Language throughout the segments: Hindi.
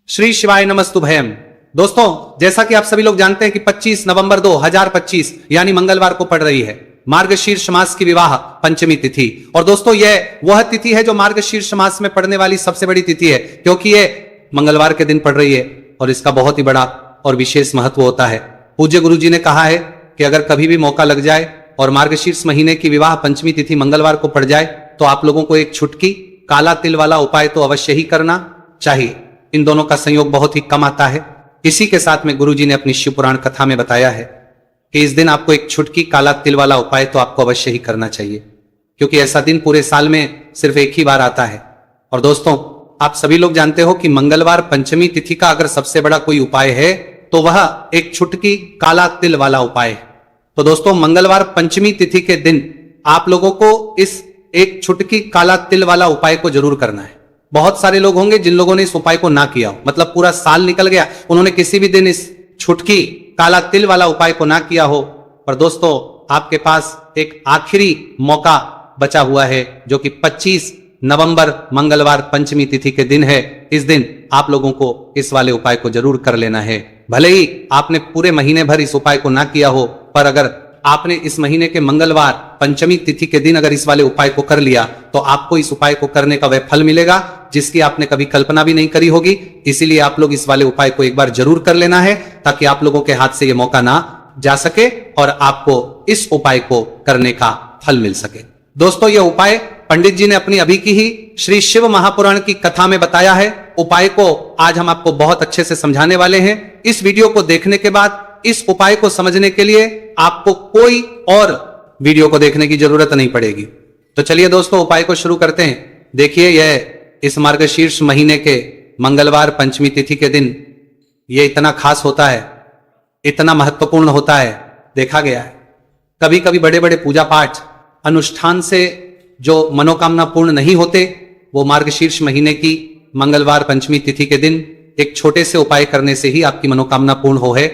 श्री शिवाय नमस्तुभयम। दोस्तों, जैसा कि आप सभी लोग जानते हैं कि 25 नवंबर 2025 यानी मंगलवार को पड़ रही है मार्गशीर्ष मास की विवाह पंचमी तिथि। और दोस्तों, यह वह तिथि है जो मार्गशीर्ष मास में पड़ने वाली सबसे बड़ी तिथि है, क्योंकि यह मंगलवार के दिन पड़ रही है और इसका बहुत ही बड़ा और विशेष महत्व होता है। पूज्य गुरु जी ने कहा है कि अगर कभी भी मौका लग जाए और मार्गशीर्ष महीने की विवाह पंचमी तिथि मंगलवार को पड़ जाए तो आप लोगों को एक छुटकी काला तिल वाला उपाय तो अवश्य ही करना चाहिए। इन दोनों का संयोग बहुत ही कम आता है। इसी के साथ में गुरुजी ने अपनी शिव पुराण कथा में बताया है कि इस दिन आपको एक छुटकी काला तिल वाला उपाय तो आपको अवश्य ही करना चाहिए, क्योंकि ऐसा दिन पूरे साल में सिर्फ एक ही बार आता है। और दोस्तों, आप सभी लोग जानते हो कि मंगलवार पंचमी तिथि का अगर सबसे बड़ा कोई उपाय है तो वह एक छुटकी काला तिल वाला उपाय है। तो दोस्तों, मंगलवार पंचमी तिथि के दिन आप लोगों को इस एक छुटकी काला तिल वाला उपाय को जरूर करना है। बहुत सारे लोग होंगे जिन लोगों ने इस उपाय को ना किया हो, मतलब पूरा साल निकल गया, उन्होंने किसी भी दिन इस छुटकी काला तिल वाला उपाय को ना किया हो। पर दोस्तों, आपके पास एक आखिरी मौका बचा हुआ है जो कि 25 नवंबर मंगलवार पंचमी तिथि के दिन है। इस दिन आप लोगों को इस वाले उपाय को जरूर कर लेना है। भले ही आपने पूरे महीने भर इस उपाय को ना किया हो, पर अगर आपने इस महीने के मंगलवार पंचमी तिथि के दिन अगर इस वाले उपाय को कर लिया तो आपको इस उपाय को करने का वह फल मिलेगा जिसकी आपने कभी कल्पना भी नहीं करी होगी। इसीलिए आप लोग इस वाले उपाय को एक बार जरूर कर लेना है, ताकि आप लोगों के हाथ से यह मौका ना जा सके और आपको इस उपाय को करने का फल मिल सके। दोस्तों, यह उपाय पंडित जी ने अपनी अभी की ही श्री शिव महापुराण की कथा में बताया है। उपाय को आज हम आपको बहुत अच्छे से समझाने वाले हैं। इस वीडियो को देखने के बाद इस उपाय को समझने के लिए आपको कोई और वीडियो को देखने की जरूरत नहीं पड़ेगी। तो चलिए दोस्तों, उपाय को शुरू करते हैं। देखिए, यह इस मार्गशीर्ष महीने के मंगलवार पंचमी तिथि के दिन यह इतना खास होता है, इतना महत्वपूर्ण होता है। देखा गया है कभी कभी बड़े बड़े पूजा पाठ अनुष्ठान से जो मनोकामना पूर्ण नहीं होते, वो मार्गशीर्ष महीने की मंगलवार पंचमी तिथि के दिन एक छोटे से उपाय करने से ही आपकी मनोकामना पूर्ण हो है।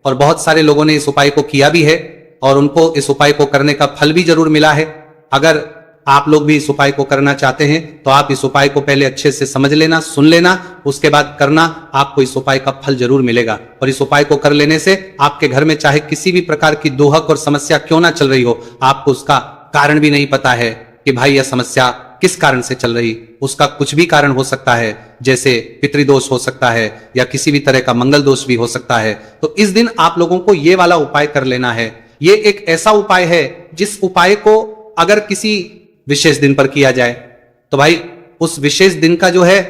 और बहुत सारे लोगों ने इस उपाय को किया भी है और उनको इस उपाय को करने का फल भी जरूर मिला है। अगर आप लोग भी इस उपाय को करना चाहते हैं तो आप इस उपाय को पहले अच्छे से समझ लेना, सुन लेना, उसके बाद करना। आपको इस उपाय का फल जरूर मिलेगा। और इस उपाय को कर लेने से आपके घर में चाहे किसी भी प्रकार की दोहक और समस्या क्यों ना चल रही हो, आपको उसका कारण भी नहीं पता है कि भाई यह समस्या किस कारण से चल रही, उसका कुछ भी कारण हो सकता है, जैसे पितृदोष हो सकता है या किसी भी तरह का मंगल दोष भी हो सकता है। तो इस दिन आप लोगों को ये वाला उपाय कर लेना है। ये एक ऐसा उपाय है जिस उपाय को अगर किसी विशेष दिन पर किया जाए तो भाई उस विशेष दिन का जो है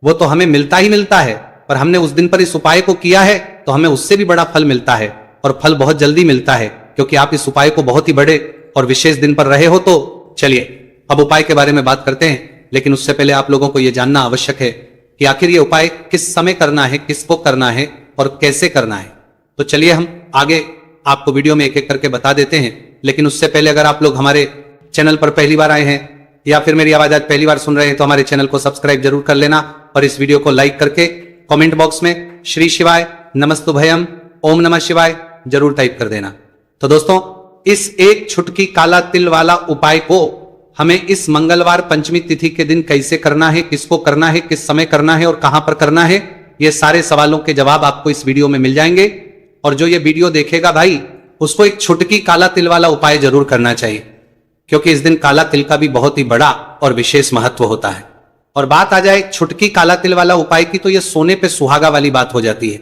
वो तो हमें मिलता ही मिलता है, पर हमने उस दिन पर इस उपाय को किया है तो हमें उससे भी बड़ा फल मिलता है, और फल बहुत जल्दी मिलता है, क्योंकि आप इस उपाय को बहुत ही बड़े और विशेष दिन पर रहे हो। तो चलिए अब उपाय के बारे में बात करते हैं, लेकिन उससे पहले आप लोगों को यह जानना आवश्यक है कि आखिर यह उपाय किस समय करना है, किसको करना है और कैसे करना है। तो चलिए हम आगे आपको वीडियो में एक एक करके बता देते हैं। लेकिन उससे पहले अगर आप लोग हमारे चैनल पर पहली बार आए हैं या फिर मेरी आवाज आज पहली बार सुन रहे हैं तो हमारे चैनल को सब्सक्राइब जरूर कर लेना और इस वीडियो को लाइक करके कमेंट बॉक्स में श्री शिवाय नमस्तुभयम ओम नमः शिवाय जरूर टाइप कर देना। तो दोस्तों, इस एक छुटकी काला तिल वाला उपाय को हमें इस मंगलवार पंचमी तिथि के दिन कैसे करना है, किसको करना है, किस समय करना है और कहां पर करना है, ये सारे सवालों के जवाब आपको इस वीडियो में मिल जाएंगे। और जो ये वीडियो देखेगा भाई, उसको एक छुटकी काला तिल वाला उपाय जरूर करना चाहिए, क्योंकि इस दिन काला तिल का भी बहुत ही बड़ा और विशेष महत्व होता है। और बात आ जाए छुटकी काला तिल वाला उपाय की, तो यह सोने पे सुहागा वाली बात हो जाती है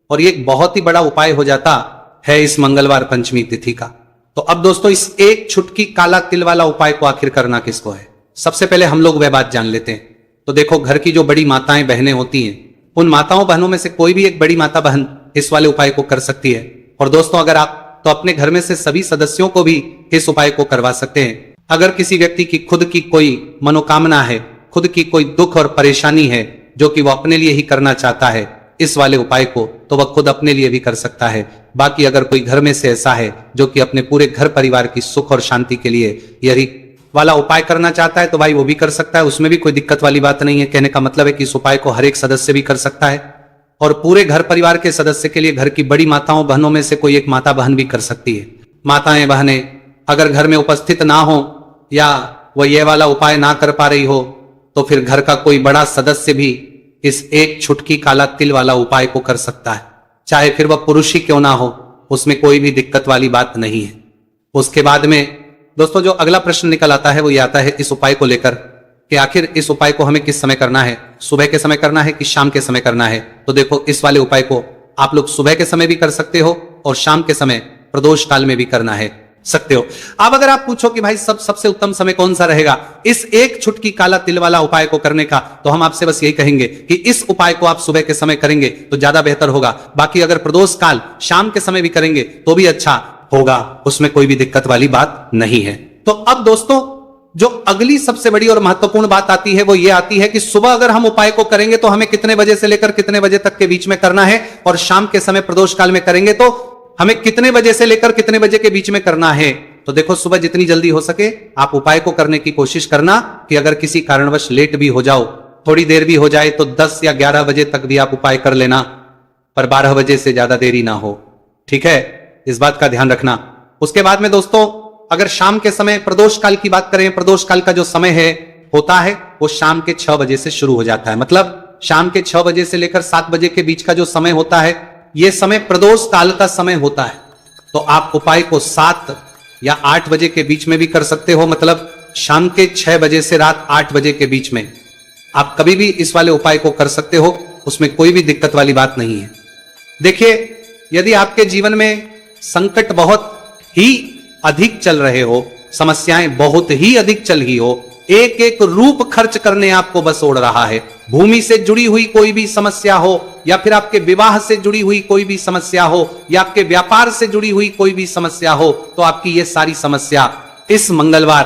और ये एक बहुत ही बड़ा उपाय हो जाता है इस मंगलवार पंचमी तिथि का। तो अब दोस्तों, इस एक छुटकी काला तिल वाला उपाय को आखिर करना किसको है, सबसे पहले हम लोग वह बात जान लेते हैं। तो देखो, घर की जो बड़ी माताएं बहनें होती हैं, उन माताओं बहनों में से कोई भी एक बड़ी माता बहन इस वाले उपाय को कर सकती है। और दोस्तों, अगर आप तो अपने घर में से सभी सदस्यों को भी इस उपाय को करवा सकते हैं। अगर किसी व्यक्ति की खुद की कोई मनोकामना है, खुद की कोई दुख और परेशानी है जो कि वो अपने लिए ही करना चाहता है इस वाले उपाय को, तो वह खुद अपने लिए भी कर सकता है। बाकी अगर कोई घर में से ऐसा है जो कि अपने पूरे घर परिवार की सुख और शांति के लिए यही वाला उपाय करना चाहता है, तो भाई वो भी कर सकता है, उसमें भी कोई दिक्कत वाली बात नहीं है। कहने का मतलब है कि इस उपाय को हर एक सदस्य भी कर सकता है और पूरे घर परिवार के सदस्य के लिए घर की बड़ी माताओं बहनों में से कोई एक माता बहन भी कर सकती है। माताएं बहनें अगर घर में उपस्थित ना हो या वह ये वाला उपाय ना कर पा रही हो, तो फिर घर का कोई बड़ा सदस्य भी इस एक छुटकी काला तिल वाला उपाय को कर सकता है, चाहे फिर वह पुरुष ही क्यों ना हो, उसमें कोई भी दिक्कत वाली बात नहीं है। उसके बाद में दोस्तों जो अगला प्रश्न निकल आता है वो ये आता है इस उपाय को लेकर कि आखिर इस उपाय को हमें किस समय करना है, सुबह के समय करना है कि शाम के समय करना है। तो देखो इस वाले उपाय को आप लोग सुबह के समय भी कर सकते हो और शाम के समय प्रदोष काल में भी करना है सकते हो। अब अगर आप पूछो कि भाई सबसे उत्तम समय कौन सा रहेगा इस एक छुटकी काला तिल वाला उपाय को करने का, तो हम आपसे बस यही कहेंगे कि इस उपाय को आप सुबह के समय करेंगे तो ज्यादा बेहतर होगा। बाकी अगर प्रदोष काल शाम के समय भी करेंगे तो भी अच्छा होगा, उसमें कोई भी दिक्कत वाली बात नहीं है। तो अब दोस्तों जो अगली सबसे बड़ी और महत्वपूर्ण बात आती है वो ये आती है कि सुबह अगर हम उपाय को करेंगे तो हमें कितने बजे से लेकर कितने बजे तक के बीच में करना है, और शाम के समय प्रदोष काल में करेंगे तो हमें कितने बजे से लेकर कितने बजे के बीच में करना है। तो देखो सुबह जितनी जल्दी हो सके आप उपाय को करने की कोशिश करना कि अगर किसी कारणवश लेट भी हो जाओ, थोड़ी देर भी हो जाए तो 10 या 11 बजे तक भी आप उपाय कर लेना, पर 12 बजे से ज्यादा देरी ना हो, ठीक है, इस बात का ध्यान रखना। उसके बाद में दोस्तों अगर शाम के समय प्रदोष काल की बात करें, प्रदोष काल का जो समय है होता है वो शाम के 6 बजे से शुरू हो जाता है। मतलब शाम के 6 बजे से लेकर 7 बजे के बीच का जो समय होता है यह समय प्रदोष काल का समय होता है। तो आप उपाय को 7 या 8 बजे के बीच में भी कर सकते हो, मतलब शाम के 6 बजे से रात 8 बजे के बीच में आप कभी भी इस वाले उपाय को कर सकते हो, उसमें कोई भी दिक्कत वाली बात नहीं है। देखिए यदि आपके जीवन में संकट बहुत ही अधिक चल रहे हो, समस्याएं बहुत ही अधिक चल रही हो, एक एक रूप खर्च करने आपको बस ओढ़ रहा है, भूमि से जुड़ी हुई कोई भी समस्या हो या फिर आपके विवाह से जुड़ी हुई कोई भी समस्या हो या आपके व्यापार से जुड़ी हुई कोई भी समस्या हो, तो आपकी ये सारी समस्या इस मंगलवार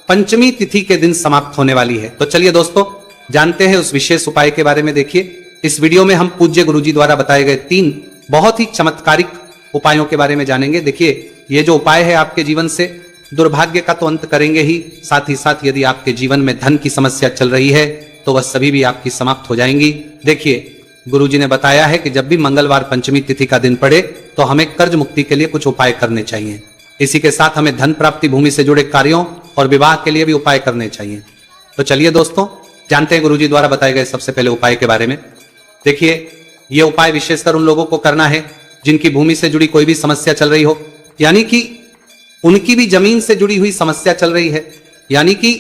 पंचमी तिथि के दिन समाप्त होने वाली है। तो चलिए दोस्तों जानते हैं उस विशेष उपाय के बारे में। देखिए इस वीडियो में हम पूज्य गुरुजी द्वारा बताए गए 3 बहुत ही चमत्कारिक उपायों के बारे में जानेंगे। देखिए ये जो उपाय है आपके जीवन से दुर्भाग्य का तो अंत करेंगे ही, साथ ही साथ यदि आपके जीवन में धन की समस्या चल रही है तो वह सभी भी आपकी समाप्त हो जाएंगी। देखिए गुरुजी ने बताया है कि जब भी मंगलवार पंचमी तिथि का दिन पड़े तो हमें कर्ज मुक्ति के लिए कुछ उपाय करने चाहिए, इसी के साथ हमें धन प्राप्ति, भूमि से जुड़े कार्यों और विवाह के लिए भी उपाय करने चाहिए। तो चलिए दोस्तों जानते हैं गुरुजी द्वारा बताए गए सबसे पहले उपाय के बारे में। देखिए ये उपाय विशेषकर उन लोगों को करना है जिनकी भूमि से जुड़ी कोई भी समस्या चल रही हो, यानी कि उनकी भी जमीन से जुड़ी हुई समस्या चल रही है, यानी कि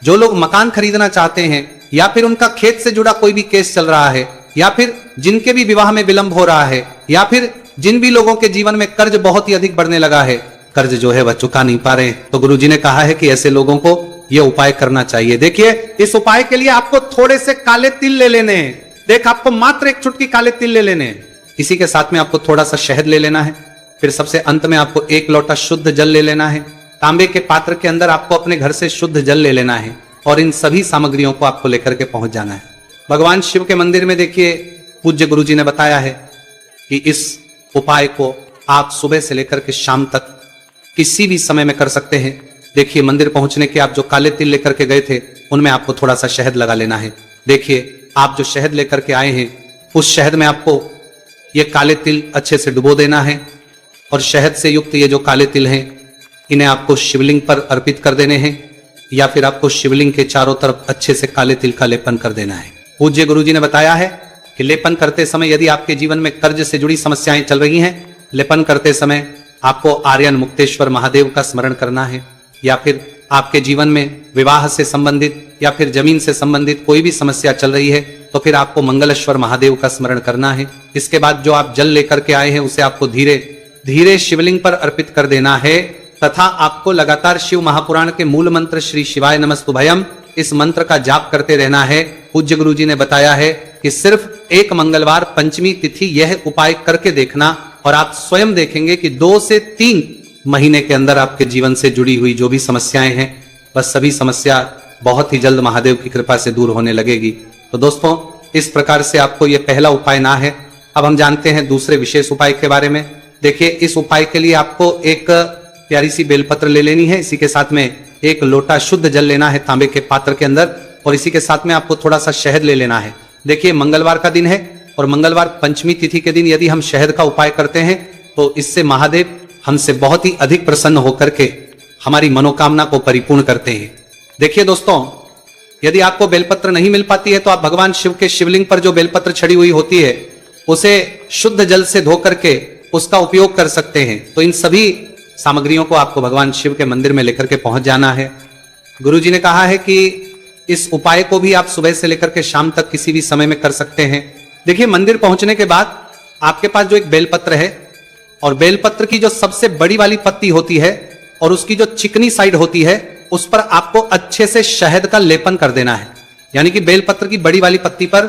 जो लोग मकान खरीदना चाहते हैं या फिर उनका खेत से जुड़ा कोई भी केस चल रहा है, या फिर जिनके भी विवाह में विलंब हो रहा है, या फिर जिन भी लोगों के जीवन में कर्ज बहुत ही अधिक बढ़ने लगा है, कर्ज जो है वह चुका नहीं पा रहे, तो गुरुजी ने कहा है कि ऐसे लोगों को यह उपाय करना चाहिए। देखिए इस उपाय के लिए आपको थोड़े से काले तिल ले लेने हैं। देख आपको मात्र एक चुटकी काले तिल ले लेने हैं, इसी के साथ में आपको थोड़ा सा शहद ले लेना है, फिर सबसे अंत में आपको 1 लोटा शुद्ध जल ले लेना है। तांबे के पात्र के अंदर आपको अपने घर से शुद्ध जल ले लेना है और इन सभी सामग्रियों को आपको लेकर के पहुंच जाना है भगवान शिव के मंदिर में। देखिए पूज्य गुरुजी ने बताया है कि इस उपाय को आप सुबह से लेकर के शाम तक किसी भी समय में कर सकते हैं। देखिए मंदिर पहुंचने के आप जो काले तिल लेकर के गए थे उनमें आपको थोड़ा सा शहद लगा लेना है। देखिए आप जो शहद लेकर के आए हैं उस शहद में आपको ये काले तिल अच्छे से डुबो देना है और शहद से युक्त ये जो काले तिल हैं इन्हें आपको शिवलिंग पर अर्पित कर देने हैं, या फिर आपको शिवलिंग के चारों तरफ अच्छे से काले तिल का लेपन कर देना है। पूज्य गुरुजी ने बताया है कि लेपन करते समय यदि आपके जीवन में कर्ज से जुड़ी समस्याएं चल रही हैं, लेपन करते समय आपको आर्यन मुक्तेश्वर महादेव का स्मरण करना है, या फिर आपके जीवन में विवाह से संबंधित या फिर जमीन से संबंधित कोई भी समस्या चल रही है तो फिर आपको मंगलेश्वर महादेव का स्मरण करना है। इसके बाद जो आप जल लेकर के आए हैं उसे आपको धीरे धीरे शिवलिंग पर अर्पित कर देना है, तथा आपको लगातार शिव महापुराण के मूल मंत्र श्री शिवाय नमस्तुभयम इस मंत्र का जाप करते रहना है। पूज्य गुरुजी ने बताया है कि सिर्फ एक मंगलवार पंचमी तिथि यह उपाय करके देखना और आप स्वयं देखेंगे कि 2 से 3 महीने के अंदर आपके जीवन से जुड़ी हुई जो भी समस्याएं हैं बस सभी समस्या बहुत ही जल्द महादेव की कृपा से दूर होने लगेगी। तो दोस्तों इस प्रकार से आपको यह पहला उपाय ना है। अब हम जानते हैं दूसरे विशेष उपाय के बारे में। देखिए इस उपाय के लिए आपको एक प्यारी सी बेलपत्र ले लेनी है, इसी के साथ में 1 लोटा शुद्ध जल लेना है तांबे के पात्र के अंदर, और इसी के साथ में आपको थोड़ा सा शहद ले लेना है। देखिए मंगलवार का दिन है और मंगलवार पंचमी तिथि के दिन यदि हम शहद का उपाय करते हैं तो इससे महादेव हमसे बहुत ही अधिक प्रसन्न होकर के हमारी मनोकामना को परिपूर्ण करते हैं। देखिए दोस्तों यदि आपको बेलपत्र नहीं मिल पाती है तो आप भगवान शिव के शिवलिंग पर जो बेलपत्र छड़ी हुई होती है उसे शुद्ध जल से धो करके उसका उपयोग कर सकते हैं। तो इन सभी सामग्रियों को आपको भगवान शिव के मंदिर में लेकर के पहुंच जाना है। गुरुजी ने कहा है कि इस उपाय को भी आप सुबह से लेकर के शाम तक किसी भी समय में कर सकते हैं। देखिए, मंदिर पहुंचने के बाद आपके पास जो एक बेलपत्र है और बेलपत्र की जो सबसे बड़ी वाली पत्ती होती है और उसकी जो चिकनी साइड होती है उस पर आपको अच्छे से शहद का लेपन कर देना है। यानी कि बेलपत्र की बड़ी वाली पत्ती पर,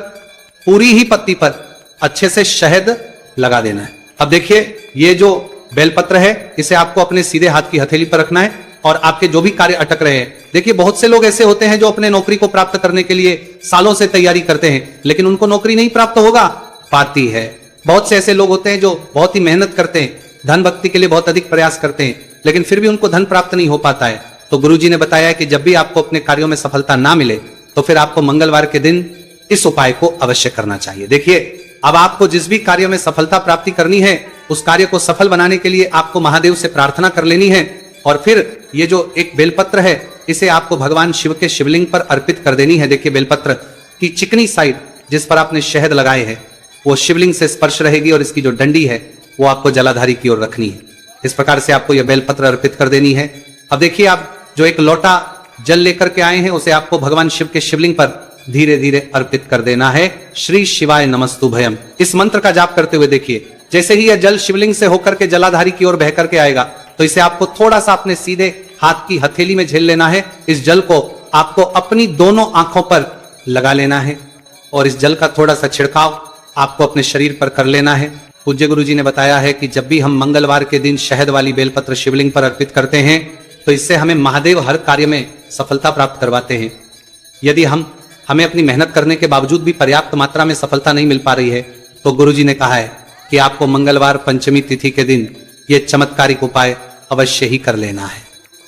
पूरी ही पत्ती पर अच्छे से शहद लगा देना है। अब देखिए, ये जो बेलपत्र है इसे आपको अपने सीधे हाथ की हथेली पर रखना है और आपके जो भी कार्य अटक रहे हैं, देखिए बहुत से लोग ऐसे होते हैं जो अपने नौकरी को प्राप्त करने के लिए सालों से तैयारी करते हैं लेकिन उनको नौकरी नहीं प्राप्त होगा पाती है। बहुत से ऐसे लोग होते हैं जो बहुत ही मेहनत करते हैं, धन भक्ति के लिए बहुत अधिक प्रयास करते हैं लेकिन फिर भी उनको धन प्राप्त नहीं हो पाता है। तो गुरुजी ने बताया है कि जब भी आपको अपने कार्यों में सफलता ना मिले तो फिर आपको मंगलवार के दिन इस उपाय को अवश्य करना चाहिए। देखिए, अब आपको जिस भी कार्य में सफलता प्राप्ति करनी है उस कार्य को सफल बनाने के लिए आपको महादेव से प्रार्थना कर लेनी है और फिर ये जो एक बेलपत्र है इसे आपको भगवान शिव के शिवलिंग पर अर्पित कर देनी है। देखिए, बेलपत्र की चिकनी साइड जिस पर आपने शहद लगाए है वो शिवलिंग से स्पर्श रहेगी और इसकी जो डंडी है वो आपको जलाधारी की ओर रखनी है। इस प्रकार से आपको यह बेलपत्र अर्पित कर देनी है। अब देखिए, आप जो एक लोटा जल लेकर के आए हैं उसे आपको भगवान शिव के शिवलिंग पर धीरे धीरे अर्पित कर देना है। श्री शिवाय नमस्तुभयम इस मंत्र का जाप करते हुए देखिए, जैसे ही यह जल शिवलिंग से होकर के जलाधारी की ओर बह करके आएगा तो इसे आपको थोड़ा सा अपने सीधे हाथ की हथेली में झेल लेना है। इस जल को आपको अपनी दोनों आंखों पर लगा लेना है और इस जल का थोड़ा सा छिड़काव आपको अपने शरीर पर कर लेना है। पूज्य गुरुजी ने बताया है कि जब भी हम मंगलवार के दिन शहद वाली बेलपत्र शिवलिंग पर अर्पित करते हैं तो इससे हमें महादेव हर कार्य में सफलता प्राप्त करवाते हैं। यदि हमें अपनी मेहनत करने के बावजूद भी पर्याप्त मात्रा में सफलता नहीं मिल पा रही है तो गुरुजी ने कहा है कि आपको मंगलवार पंचमी तिथि के दिन ये चमत्कारिक उपाय अवश्य ही कर लेना है।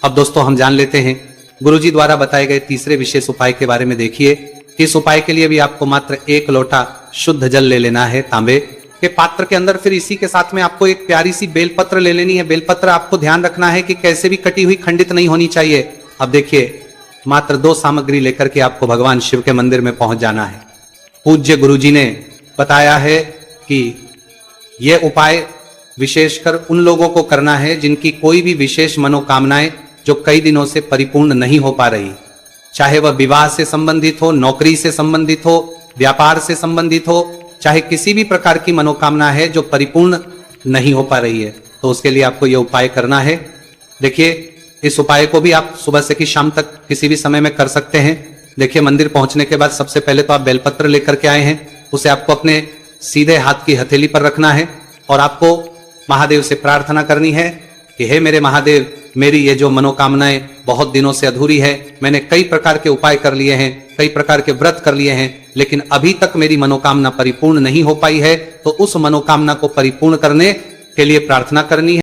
अब दोस्तों, हम जान लेते हैं गुरुजी द्वारा बताए गए तीसरे विशेष उपाय के बारे में। देखिए, इस उपाय के लिए भी आपको मात्र 1 लोटा शुद्ध जल ले लेना है तांबे के पात्र के अंदर। फिर इसी के साथ में आपको एक प्यारी सी बेलपत्र ले लेनी है। बेलपत्र आपको ध्यान रखना है कि कैसे भी कटी हुई खंडित नहीं होनी चाहिए। अब देखिए, मात्र 2 सामग्री लेकर के आपको भगवान शिव के मंदिर में पहुंच जाना है। पूज्य गुरुजी ने बताया है कि यह उपाय विशेषकर उन लोगों को करना है जिनकी कोई भी विशेष मनोकामनाएं जो कई दिनों से परिपूर्ण नहीं हो पा रही, चाहे वह विवाह से संबंधित हो, नौकरी से संबंधित हो, व्यापार से संबंधित हो, चाहे किसी भी प्रकार की मनोकामना है जो परिपूर्ण नहीं हो पा रही है, तो उसके लिए आपको यह उपाय करना है। देखिए, इस उपाय को भी आप सुबह से कि शाम तक किसी भी समय में कर सकते हैं। देखिए, मंदिर पहुंचने के बाद सबसे पहले तो आप बेलपत्र लेकर के आए हैं, उसे आपको अपने सीधे हाथ की हथेली पर रखना है और आपको महादेव से प्रार्थना करनी है कि हे मेरे महादेव, मेरी ये जो मनोकामनाएं बहुत दिनों से अधूरी है, मैंने कई प्रकार के उपाय कर लिए हैं, कई प्रकार के व्रत कर लिए हैं, लेकिन अभी तक मेरी मनोकामना परिपूर्ण नहीं हो पाई है, तो उस मनोकामना को परिपूर्ण करने के लिए प्रार्थना करनी है।